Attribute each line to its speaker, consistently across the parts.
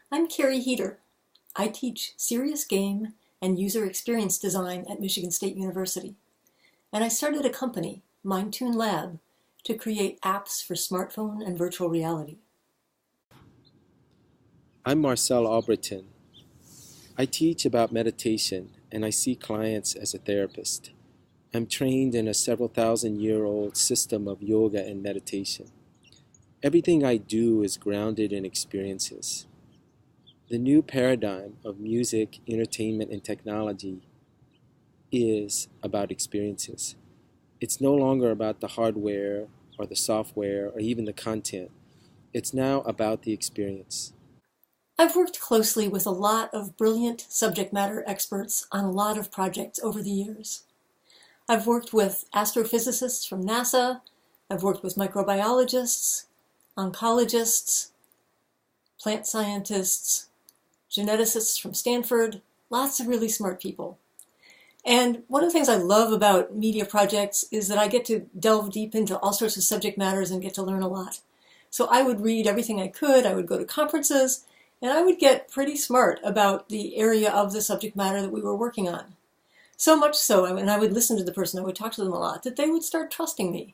Speaker 1: I'm Carrie Heeter. I teach serious game and user experience design at Michigan State University. And I started a company, MindTune Lab, to create apps for smartphone and virtual reality.
Speaker 2: I'm Marcel Allbritton. I teach about meditation and I see clients as a therapist. I'm trained in a several thousand-year-old system of yoga and meditation. Everything I do is grounded in experiences. The new paradigm of music, entertainment, and technology is about experiences. It's no longer about the hardware or the software or even the content. It's now about the experience.
Speaker 1: I've worked closely with a lot of brilliant subject matter experts on a lot of projects over the years. I've worked with astrophysicists from NASA. I've worked with microbiologists, oncologists, plant scientists, geneticists from Stanford, lots of really smart people. And one of the things I love about media projects is that I get to delve deep into all sorts of subject matters and get to learn a lot. So I would read everything I could, I would go to conferences, and I would get pretty smart about the area of the subject matter that we were working on. So much so, and I would listen to the person, I would talk to them a lot, that they would start trusting me.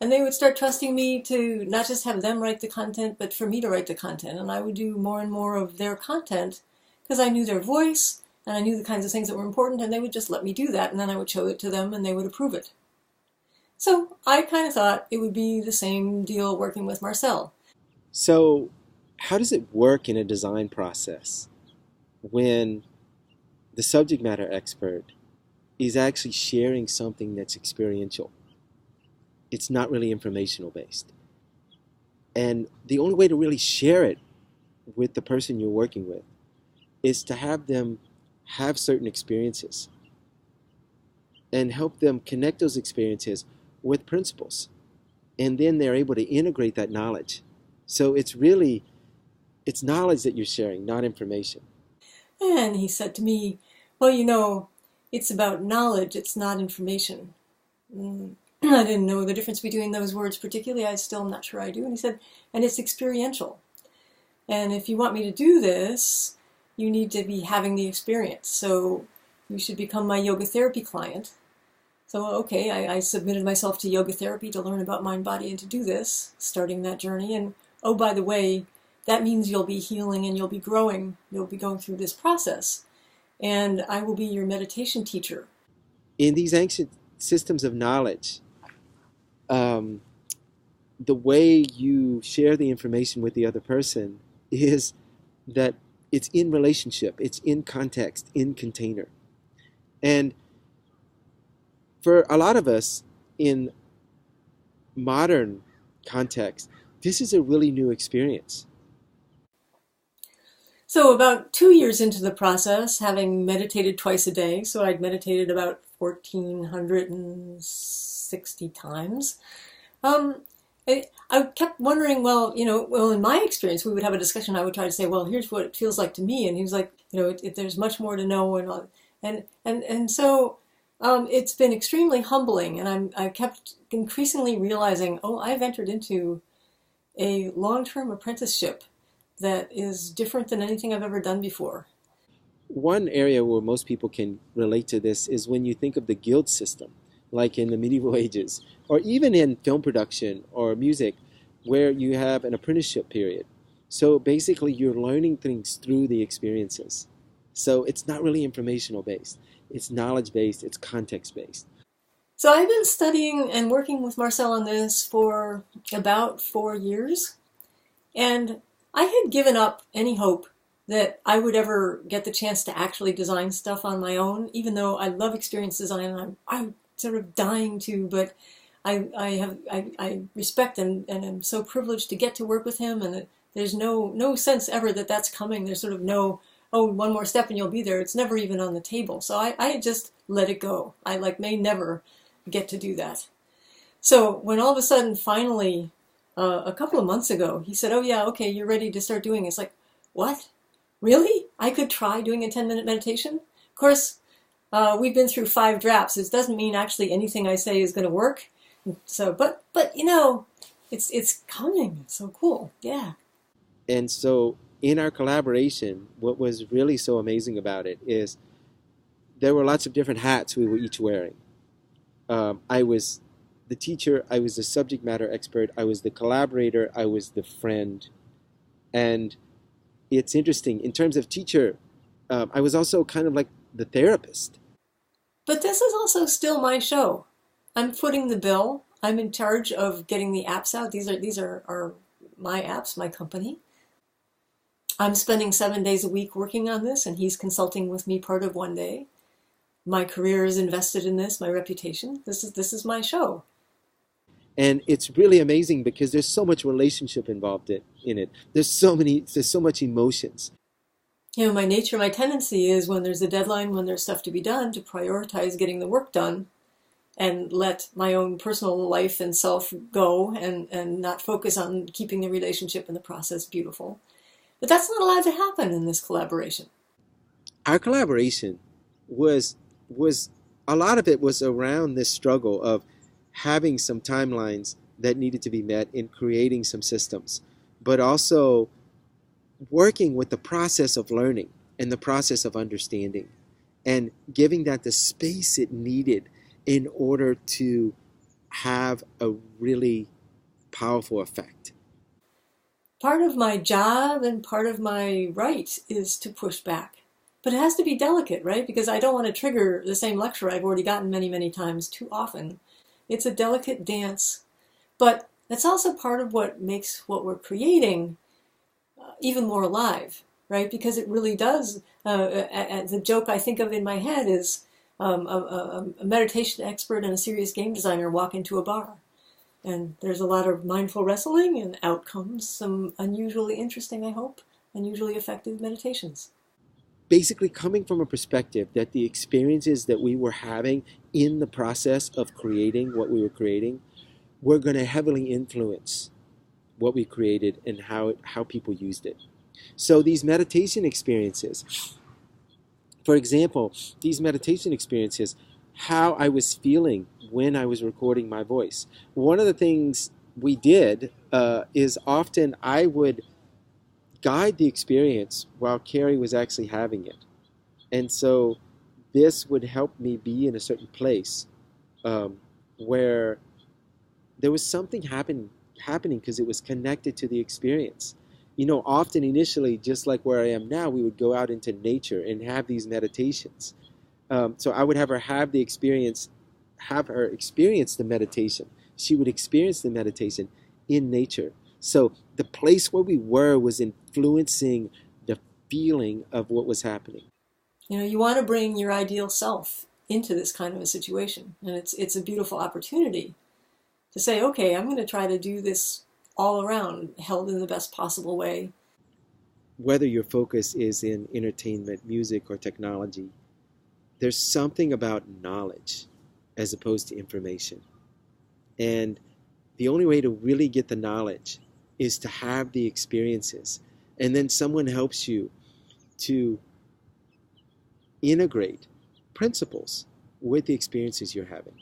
Speaker 1: And they would start trusting me to not just have them write the content, but for me to write the content. And I would do more and more of their content because I knew their voice and I knew the kinds of things that were important, and they would just let me do that. And then I would show it to them and they would approve it. So I kind of thought it would be the same deal working with Marcel.
Speaker 2: So, how does it work in a design process when the subject matter expert is actually sharing something that's experiential? It's not really informational based. And the only way to really share it with the person you're working with is to have them have certain experiences and help them connect those experiences with principles. And then they're able to integrate that knowledge. So it's knowledge that you're sharing, not information.
Speaker 1: And he said to me, well, it's about knowledge, it's not information. I didn't know the difference between those words particularly. I still am not sure I do. And he said, and it's experiential. And if you want me to do this, you need to be having the experience. So you should become my yoga therapy client. So, okay, I submitted myself to yoga therapy to learn about mind, body, and to do this, starting that journey. And oh, by the way, that means you'll be healing and you'll be growing. You'll be going through this process. And I will be your meditation teacher.
Speaker 2: In these ancient systems of knowledge, the way you share the information with the other person is that it's in relationship, it's in context, in container. And for a lot of us in modern context, this is a really new experience.
Speaker 1: So about 2 years into the process, having meditated twice a day, so I'd meditated about 1,460 times, I kept wondering, well, in my experience, we would have a discussion. I would try to say, well, here's what it feels like to me. And he was like, there's much more to know. And so it's been extremely humbling. And I kept increasingly realizing, I've entered into a long-term apprenticeship that is different than anything I've ever done before.
Speaker 2: One area where most people can relate to this is when you think of the guild system, like in the medieval ages, or even in film production or music, where you have an apprenticeship period. So basically you're learning things through the experiences. So it's not really informational based. It's knowledge based, it's context based.
Speaker 1: So I've been studying and working with Marcel on this for about 4 years. And I had given up any hope that I would ever get the chance to actually design stuff on my own, even though I love experience design and I'm sort of dying to, but I respect and am so privileged to get to work with him, and there's no sense ever that that's coming. There's sort of no, one more step and you'll be there. It's never even on the table. So I just let it go. I may never get to do that. So when all of a sudden, finally, a couple of months ago, he said, oh yeah, okay, you're ready to start doing it. It's like, what? Really? I could try doing a 10-minute meditation? Of course, we've been through 5 drafts. It doesn't mean actually anything I say is going to work. So, but it's coming. It's so cool. Yeah.
Speaker 2: And so in our collaboration, what was really so amazing about it is there were lots of different hats we were each wearing. I was the teacher, I was the subject matter expert, I was the collaborator, I was the friend. And it's interesting, in terms of teacher, I was also kind of like the therapist.
Speaker 1: But this is also still my show. I'm footing the bill. I'm in charge of getting the apps out. These are my apps, my company. I'm spending 7 days a week working on this, and he's consulting with me part of one day. My career is invested in this, my reputation. This is my show.
Speaker 2: And it's really amazing because there's so much relationship involved in it. There's so much emotions.
Speaker 1: You know, my nature, my tendency is when there's a deadline, when there's stuff to be done, to prioritize getting the work done and let my own personal life and self go and not focus on keeping the relationship and the process beautiful. But that's not allowed to happen in this collaboration.
Speaker 2: Our collaboration was a lot of it was around this struggle of having some timelines that needed to be met in creating some systems, but also working with the process of learning and the process of understanding and giving that the space it needed in order to have a really powerful effect.
Speaker 1: Part of my job and part of my right is to push back. But it has to be delicate, right? Because I don't want to trigger the same lecture I've already gotten many, many times too often. It's a delicate dance. But that's also part of what makes what we're creating even more alive, right? Because it really does. The joke I think of in my head is a meditation expert and a serious game designer walk into a bar. And there's a lot of mindful wrestling, and out comes some unusually interesting, I hope, unusually effective meditations.
Speaker 2: Basically coming from a perspective that the experiences that we were having in the process of creating what we were creating were going to heavily influence what we created and how people used it. So these meditation experiences, for example, how I was feeling when I was recording my voice. One of the things we did is often I would guide the experience while Carrie was actually having it. And so this would help me be in a certain place where there was something happening because it was connected to the experience. You know, often initially, just like where I am now, we would go out into nature and have these meditations. So I would have her experience the meditation. She would experience the meditation in nature. So the place where we were was influencing the feeling of what was happening.
Speaker 1: You know, you want to bring your ideal self into this kind of a situation. And it's a beautiful opportunity to say, okay, I'm going to try to do this all around, held in the best possible way.
Speaker 2: Whether your focus is in entertainment, music, or technology, there's something about knowledge as opposed to information. And the only way to really get the knowledge is to have the experiences. And then someone helps you to integrate principles with the experiences you're having.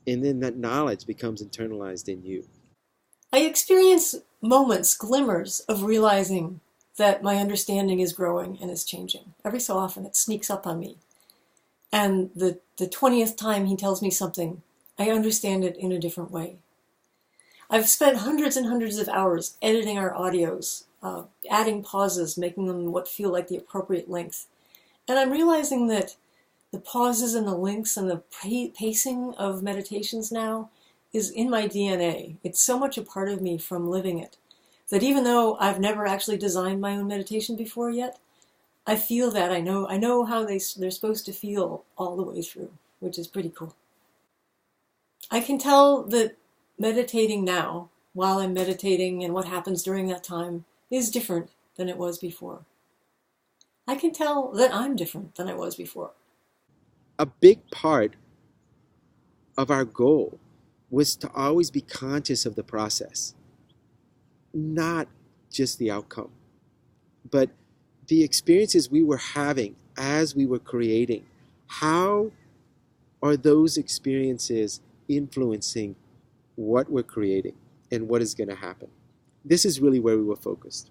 Speaker 2: And then that knowledge becomes internalized in you.
Speaker 1: I experience moments, glimmers of realizing that my understanding is growing and is changing. Every so often it sneaks up on me. And the 20th time he tells me something, I understand it in a different way. I've spent hundreds and hundreds of hours editing our audios, adding pauses, making them what feel like the appropriate length. And I'm realizing that the pauses and the links and the pacing of meditations now is in my DNA. It's so much a part of me from living it that even though I've never actually designed my own meditation before yet, I feel that I know how they're supposed to feel all the way through, which is pretty cool. I can tell that meditating now, while I'm meditating and what happens during that time, is different than it was before. I can tell that I'm different than I was before.
Speaker 2: A big part of our goal was to always be conscious of the process, not just the outcome, but the experiences we were having as we were creating. How are those experiences influencing what we're creating and what is going to happen? This is really where we were focused.